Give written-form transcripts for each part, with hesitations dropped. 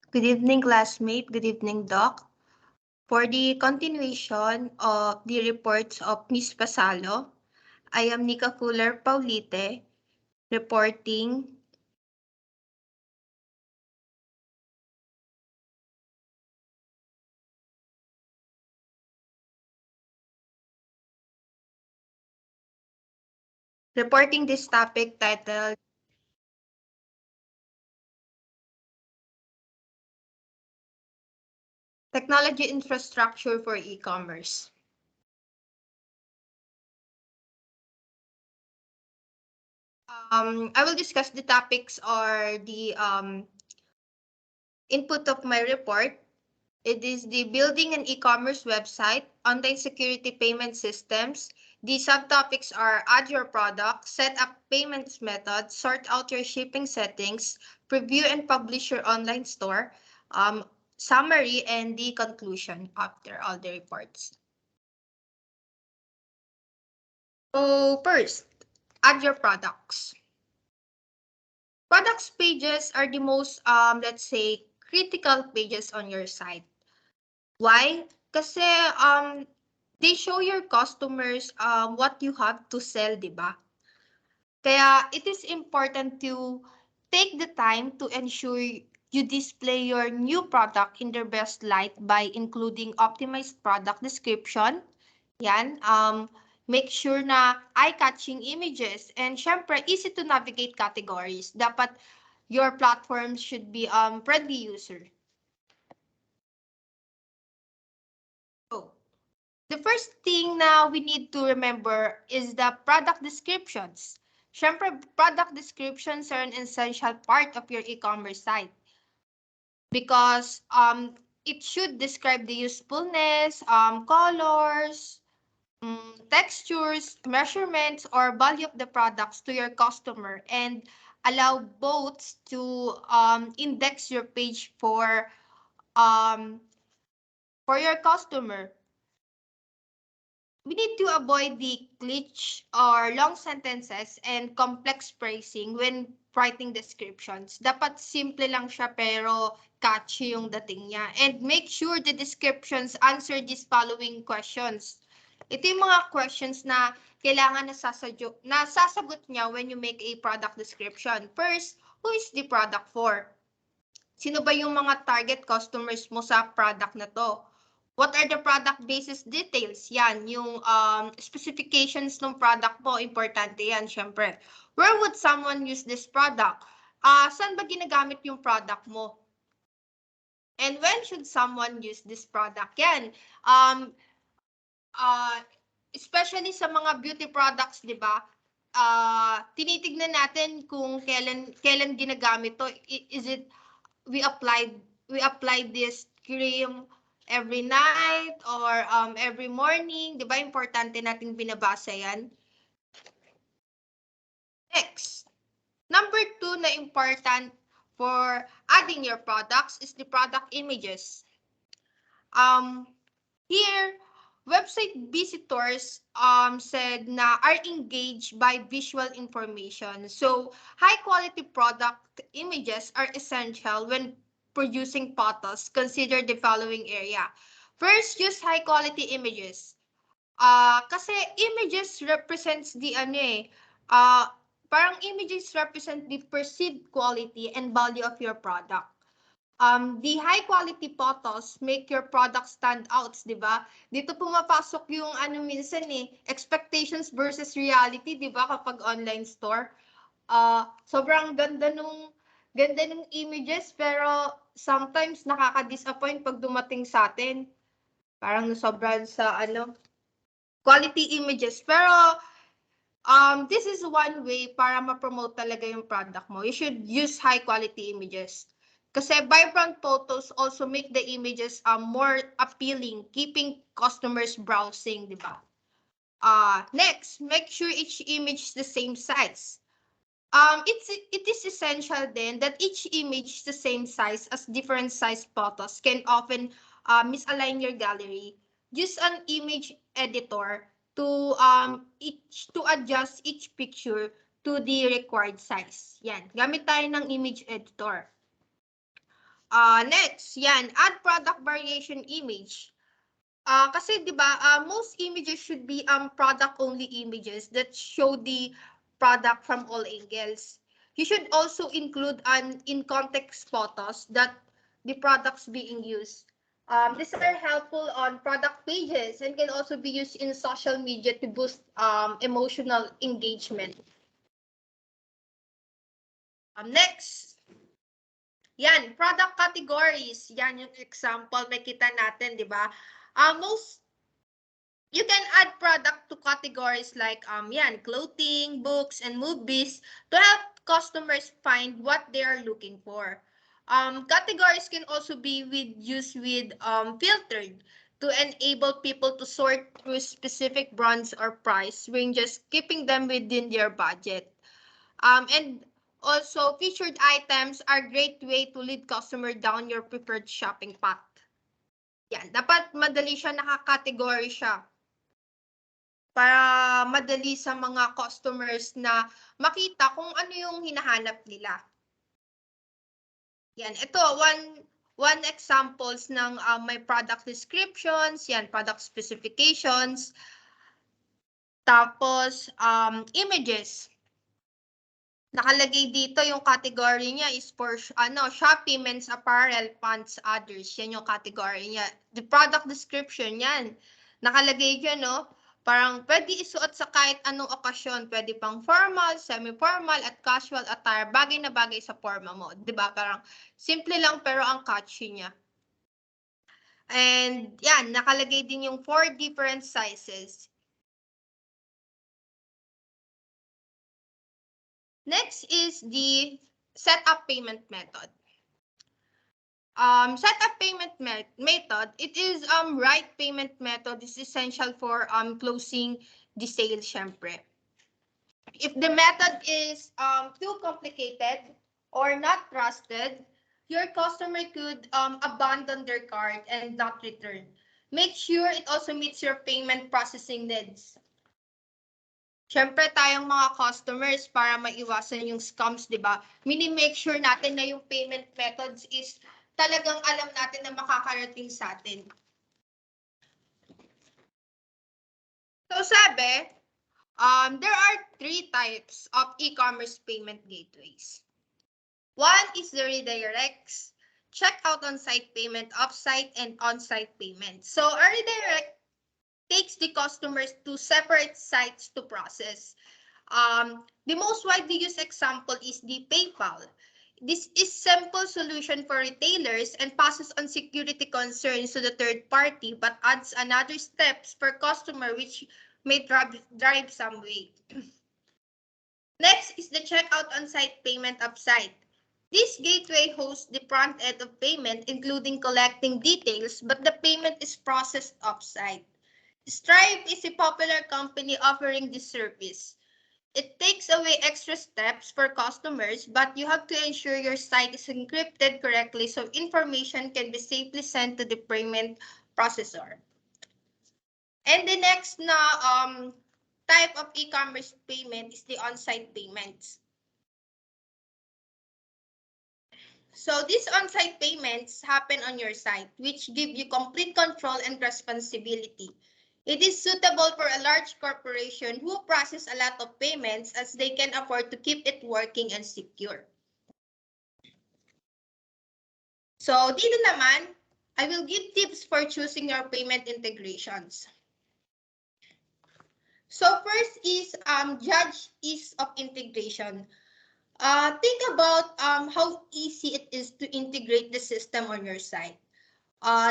Good evening, classmate. Good evening, Doc. For the continuation of the reports of Ms. Pasalo, I am Nika Fuller Paulite, reporting this topic titled Technology Infrastructure for E-Commerce. I will discuss the topics or the input of my report. It is the building an e-commerce website, online security payment systems. The subtopics are add your product, set up payments method, sort out your shipping settings, preview and publish your online store, summary, and the conclusion after all the reports. So first, add your products. Products pages are the most, let's say, critical pages on your site. Why? Kasi they show your customers what you have to sell, di ba? Kaya it is important to take the time to ensure you display your new product in their best light by including optimized product description. Yan. Make sure na eye-catching images and syempre easy to navigate categories. Dapat your platform should be friendly user. So, the first thing na we need to remember is the product descriptions. Syempre, product descriptions are an essential part of your e-commerce site because it should describe the usefulness, colors, textures, measurements, or value of the products to your customer and allow bots to index your page um, for your customer. We need to avoid the glitch or long sentences and complex phrasing when writing descriptions. Dapat simple lang siya pero catchy yung dating niya. And make sure the descriptions answer these following questions. Ito yung mga questions na kailangan nasasagot niya when you make a product description. First, who is the product for? Sino ba yung mga target customers mo sa product na to? What are the product basis details? Yan, yung specifications ng product mo, importante yan, syempre. Where would someone use this product? Saan ba ginagamit yung product mo? And when should someone use this product? Yan. Especially sa mga beauty products, di ba? Tinitignan natin kung kailan ginagamit to. Is it we applied this cream every night or every morning, 'di ba? Importante nating binabasa 'yan. Next, number 2 na important for adding your products is the product images. Here, website visitors said na are engaged by visual information. So, high quality product images are essential when producing photos. Consider the following area. First, use high quality images. Kasi images represents the parang images represent the perceived quality and value of your product. The high quality photos make your product stand out, di ba? Dito pumapasok yung minsan expectations versus reality, di ba, kapag online store. Sobrang ganda nung images pero sometimes nakaka-disappoint pag dumating sa atin. Parang nasobrahan sa quality images. Pero this is one way para ma-promote talaga yung product mo. You should use high quality images. Kasi vibrant photos also make the images more appealing, keeping customers browsing, di ba? Next, make sure each image is the same size. It is essential then that each image is the same size as different size photos can often misalign your gallery. Use an image editor to adjust each picture to the required size. Yan, gamit tayo ng image editor. Next, yan, add product variation image. Kasi 'di ba, most images should be product only images that show the product from all angles. You should also include an in context photos that the products being used. These are helpful on product pages and can also be used in social media to boost emotional engagement. Next, yan, product categories. Yan yung example makita natin, di ba? Most you can add product to categories like yan, clothing, books, and movies to help customers find what they are looking for. Categories can also be used with filtered to enable people to sort through specific brands or price ranges, keeping them within their budget. And also, featured items are a great way to lead customer down your preferred shopping path. Yan, dapat madali siya, nakakategory siya para madali sa mga customers na makita kung ano yung hinahanap nila. Yan, ito, one examples ng may product descriptions, yan, product specifications, tapos images. Nakalagay dito yung category niya is for Shopee, men's apparel, pants, others. Yan yung category niya. The product description yan. Nakalagay dyan, no? Parang pwede isuot sa kahit anong okasyon. Pwede pang formal, semi-formal, at casual attire. Bagay na bagay sa forma mo. Diba? Parang simple lang pero ang catchy niya. And yan, nakalagay din yung 4 different sizes. Next is the setup payment method. Setup payment method, it is right payment method is essential for closing the sale, syempre. If the method is too complicated or not trusted, your customer could abandon their card and not return. Make sure it also meets your payment processing needs. Siyempre, tayong mga customers, para maiwasan yung scams, di ba? Mini-make sure natin na yung payment methods is talagang alam natin na makakarating sa atin. So, sabi, there are 3 types of e-commerce payment gateways. One is the redirects, checkout on-site payment, off-site, and on-site payment. So, a redirect takes the customers to separate sites to process. The most widely used example is the PayPal. This is simple solution for retailers and passes on security concerns to the third party, but adds another steps for customer which may drive some way. Next is the checkout on-site payment offsite. This gateway hosts the front end of payment, including collecting details, but the payment is processed offsite. Stripe is a popular company offering this service. It takes away extra steps for customers, but you have to ensure your site is encrypted correctly so information can be safely sent to the payment processor. And the next type of e-commerce payment is the on-site payments. So these on-site payments happen on your site, which give you complete control and responsibility. It is suitable for a large corporation who process a lot of payments as they can afford to keep it working and secure. So dito naman, I will give tips for choosing your payment integrations. So first is judge ease of integration. Think about how easy it is to integrate the system on your site.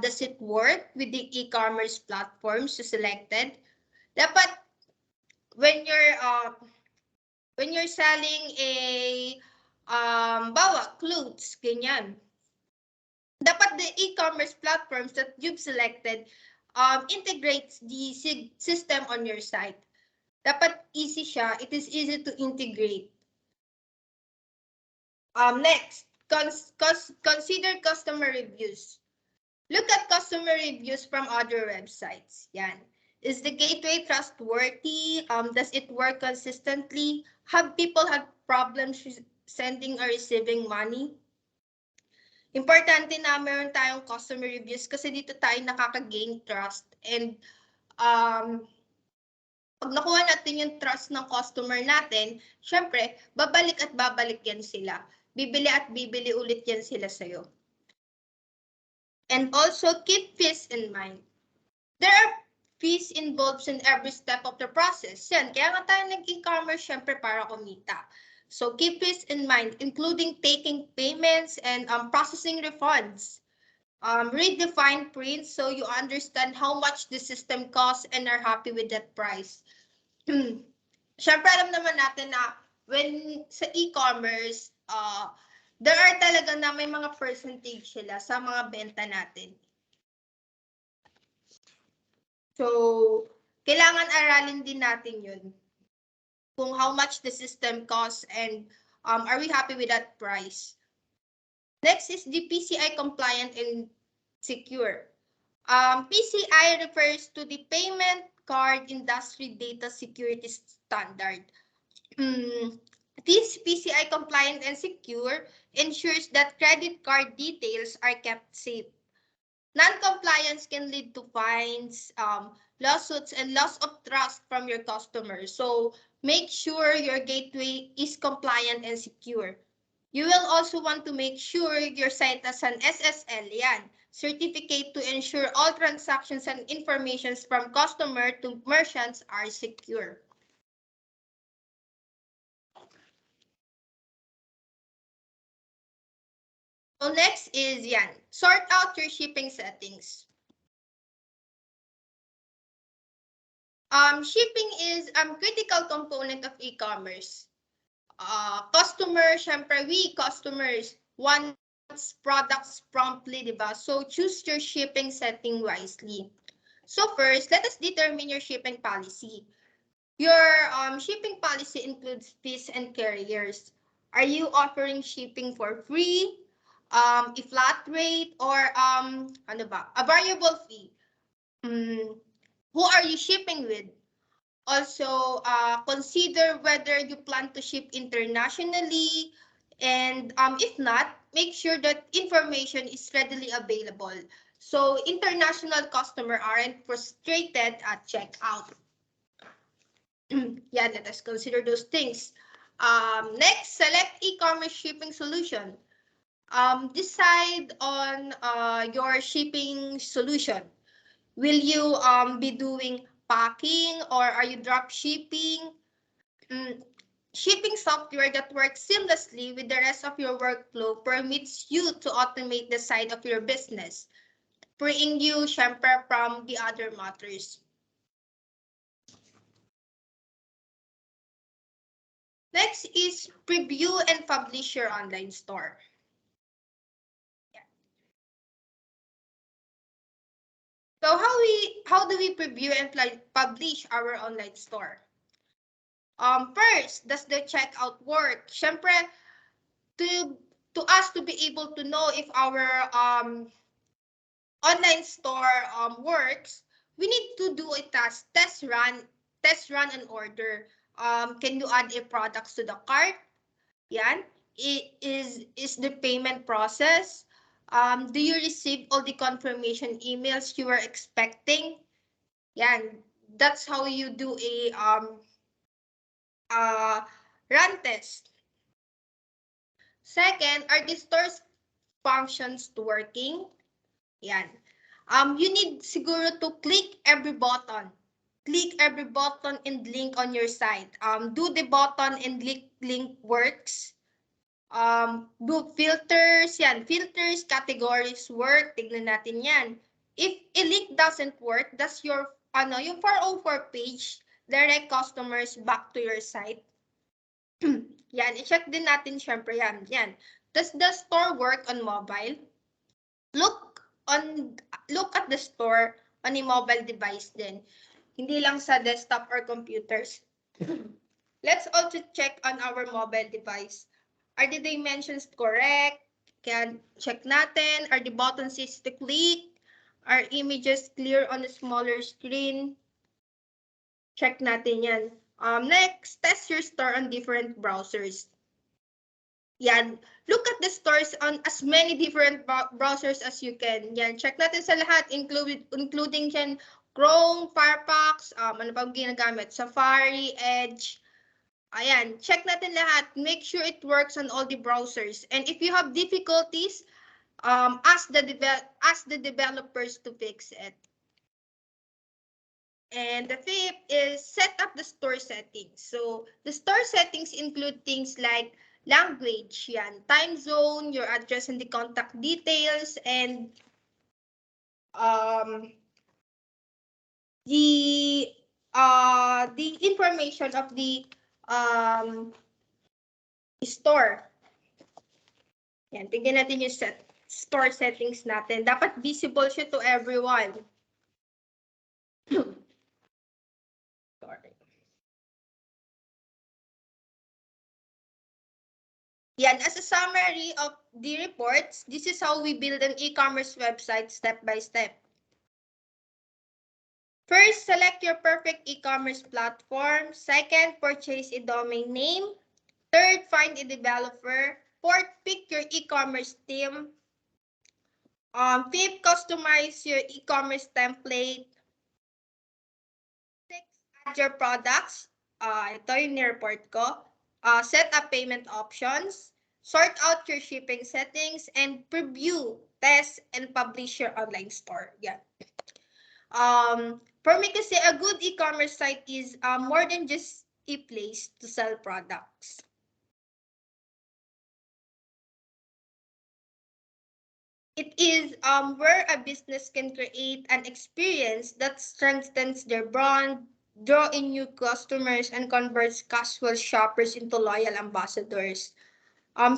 Does it work with the e-commerce platforms you selected? Dapat when you're selling a clothes, ganyan. Dapat the e-commerce platforms that you've selected integrates the system on your site. Dapat easy siya. It is easy to integrate. Next, consider customer reviews. Look at customer reviews from other websites. Yan. Is the gateway trustworthy? Does it work consistently? Have people had problems sending or receiving money? Importante na meron tayong customer reviews kasi dito tayo nakaka-gain trust and pag nakuha natin yung trust ng customer natin, syempre, babalik at babalik yan sila. Bibili at bibili ulit yan sila sa'yo. And also, keep fees in mind. There are fees involved in every step of the process. Yan, kaya nga tayo nag-e-commerce, syempre, para kumita. So, keep fees in mind, including taking payments and processing refunds. Read the fine print so you understand how much the system costs and are happy with that price. Siyempre, alam naman natin na when sa e-commerce, there are talaga na may mga percentage sila sa mga benta natin. So, kailangan aralin din natin yun. Kung how much the system costs and are we happy with that price. Next is the PCI compliant and secure. PCI refers to the Payment Card Industry Data Security Standard. This PCI compliant and secure ensures that credit card details are kept safe. Non-compliance can lead to fines, lawsuits, and loss of trust from your customers. So make sure your gateway is compliant and secure. You will also want to make sure your site has an SSL, yan, certificate to ensure all transactions and informations from customer to merchants are secure. So next is yan, sort out your shipping settings. Shipping is a critical component of e-commerce. We customers want products promptly, diba? So choose your shipping setting wisely. So first, let us determine your shipping policy. Your shipping policy includes fees and carriers. Are you offering shipping for free, a flat rate, or a variable fee? Who are you shipping with? Also, consider whether you plan to ship internationally, and if not, make sure that information is readily available. So international customers aren't frustrated at checkout. Yeah, let us consider those things. Next, select e-commerce shipping solution. Decide on your shipping solution. Will you be doing packing or are you drop shipping? Shipping software that works seamlessly with the rest of your workflow permits you to automate the side of your business, freeing you, syempre, from the other matters. Next is preview and publish your online store. Yeah. So how do we preview and publish our online store? First, does the checkout work? Syempre, to us to be able to know if our online store works, we need to do a test run and order. Can you add a products to the cart? Yan. Is the payment process? Do you receive all the confirmation emails you were expecting? Yan. That's how you do a run test. Second, are the store's functions working? Yan. You need siguro to click every button. Click every button and link on your site. Do the button and link works? Do filters, yan. Filters, categories work. Tignan natin yan. If a link doesn't work, does your, yung 404 page direct customers back to your site? Yan, i-check din natin syempre yan. Yan. Does the store work on mobile? Look at the store on a mobile device din. Hindi lang sa desktop or computers. Let's also check on our mobile device. Are the dimensions correct? Can check natin. Are the buttons easy to click? Are images clear on a smaller screen? Check natin yan. Next, test your store on different browsers. Yan. Look at the stores on as many different browsers as you can. Yan. Check natin sa lahat, including yan Chrome, Firefox, ano pa ginagamit? Safari, Edge. Ayan. Check natin lahat. Make sure it works on all the browsers. And if you have difficulties, ask the developers to fix it. And the fifth is set up the store settings. So the store settings include things like language, yan, time zone, your address and the contact details, and the information of the store. Yan, tignan natin yung store settings natin. Dapat visible siya to everyone. Sorry. Yan, as a summary of the reports, this is how we build an e-commerce website step by step. First, select your perfect e-commerce platform. Second, purchase a domain name. Third, find a developer. Fourth, pick your e-commerce theme. Fifth, customize your e-commerce template. Sixth, add your products. Ito yung ni-report ko. Set up payment options. Sort out your shipping settings and preview, test, and publish your online store. Yeah. For me kasi a good e-commerce site is more than just a place to sell products. It is where a business can create an experience that strengthens their brand, draw in new customers, and converts casual shoppers into loyal ambassadors.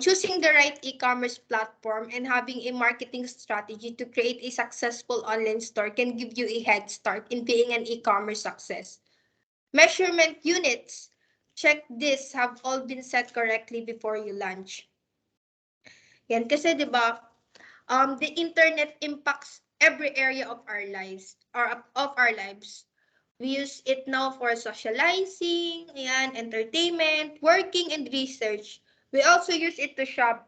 Choosing the right e-commerce platform and having a marketing strategy to create a successful online store can give you a head start in being an e-commerce success. Measurement units. Check this have all been set correctly before you launch. Yan kasi 'di ba, the internet impacts every area of our lives We use it now for socializing, yan, entertainment, working, and research. We also use it to shop.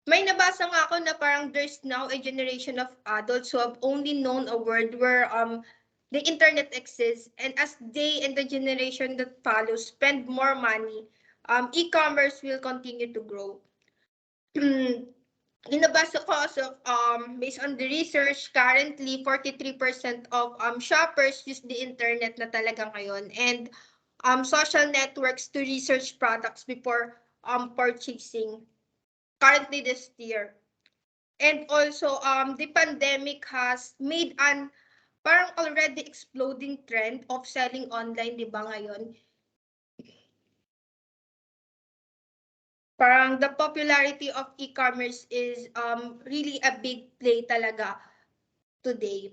May nabasa nga ako na parang there's now a generation of adults who have only known a world where the internet exists, and as they and the generation that follows spend more money, e-commerce will continue to grow. Inabasa ko also, based on the research, currently 43% of shoppers use the internet na talaga ngayon, and social networks to research products before purchasing currently this year. And also, the pandemic has made an parang already exploding trend of selling online, di ba ngayon? Parang the popularity of e-commerce is really a big play talaga today.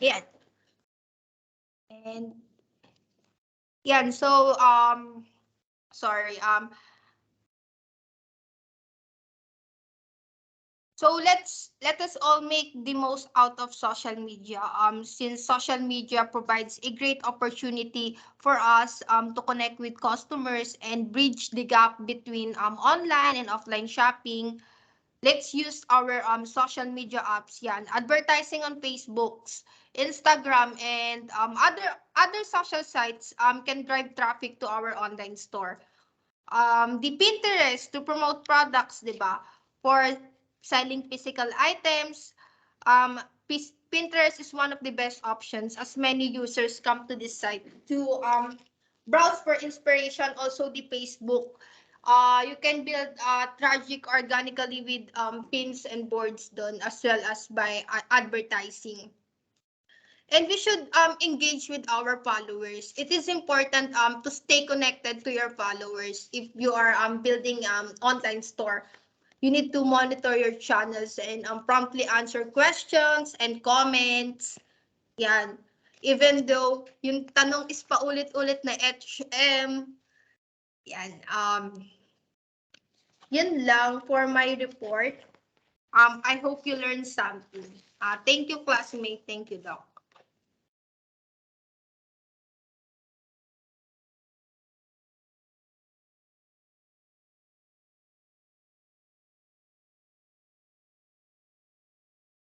Yan. And yan, so sorry, so let us all make the most out of social media. Since social media provides a great opportunity for us to connect with customers and bridge the gap between online and offline shopping. Let's use our social media apps, yan. Advertising on Facebooks, Instagram, and other social sites can drive traffic to our online store. The Pinterest to promote products, di ba? For selling physical items, Pinterest is one of the best options as many users come to this site to browse for inspiration. Also, the Facebook. You can build traffic organically with pins and boards done as well as by advertising. And we should engage with our followers. It is important to stay connected to your followers. If you are building online store, you need to monitor your channels and promptly answer questions and comments. Yan. Even though yung tanong is paulit-ulit na HM, yan. Yan lang for my report. I hope you learned something. Thank you, classmate. Thank you, Doc.